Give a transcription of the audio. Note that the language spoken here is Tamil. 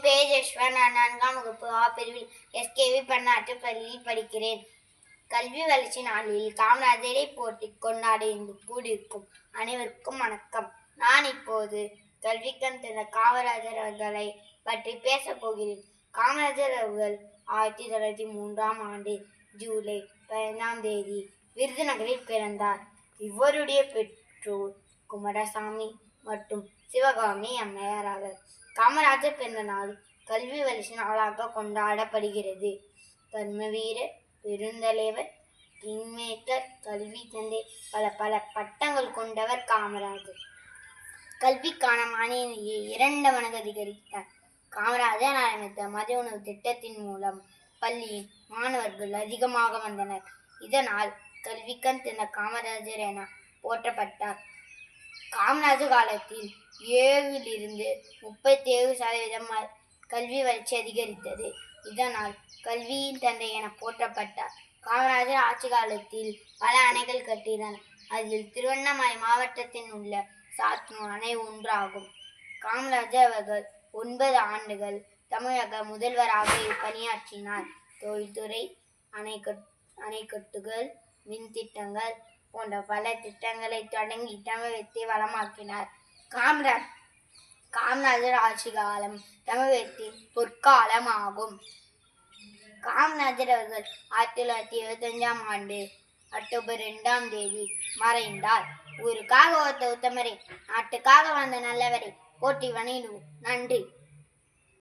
பெயர் யஷ்வா. நான் 4ஆம் வகுப்பு ஆ பிரிவில் எஸ்கேவி பன்னாட்டு பள்ளியில் படிக்கிறேன். கல்வி வளர்ச்சி நாளில் காமராஜரை போட்டி கொண்டாட இங்கு கூடியிருக்கும் அனைவருக்கும் வணக்கம். நான் இப்போது கல்விக்கண் திறந்த காமராஜர் அவர்களை பற்றி பேசப் போகிறேன். காமராஜர் அவர்கள் 1903ஆம் ஆண்டு ஜூலை 15ஆம் தேதி விருதுநகரில் பிறந்தார். இவருடைய பெற்றோர் குமாரசாமி மற்றும் சிவகாமி அம்மையார் ஆவர். காமராஜர் பிறந்த நாள் கல்வி வளர்ச்சி நாளாக கொண்டாடப்படுகிறது. கர்மவீரர், பெருந்தலைவர், கிங்மேக்கர், கல்வி தந்தை, பல பல பட்டங்கள் கொண்டவர் காமராஜர். கல்விக்கான மானிய நிதியை 2 மடங்கு அதிகரித்தார். காமராஜர் ஆரம்பித்த மதிய உணவு திட்டத்தின் மூலம் பள்ளியின் மாணவர்கள் அதிகமாக வந்தனர். இதனால் கல்விக்கண் திறந்த காமராஜர் என போற்றப்பட்டார். காமராஜர் காலத்தில் 7லிருந்து 37% கல்வி வளர்ச்சி அதிகரித்தது. இதனால் கல்வியின் தந்தை என போற்றப்பட்டார். காமராஜர் ஆட்சி காலத்தில் பல அணைகள் கட்டினார். அதில் திருவண்ணாமலை மாவட்டத்தில் உள்ள சாத்தனூர் அணை ஒன்றாகும். காமராஜர் அவர்கள் 9 ஆண்டுகள் தமிழக முதல்வராக பணியாற்றினார். தொழில்துறை, அணைக்கட்டுகள், மின் திட்டங்கள் போன்ற பல திட்டங்களை தொடங்கி தமிழகத்தை வளமாக்கினார். காமராஜர் ஆட்சி காலம் தமிழகத்தின் பொற்காலம் ஆகும். காமராஜர் அவர்கள் 1975ஆம் ஆண்டு அக்டோபர் 2ஆம் தேதி மறைந்தார். ஊருக்காக ஒருத்த உத்தமரை, நாட்டுக்காக வந்த நல்லவரை போற்றி வணங்கிடுவோம். நன்றி.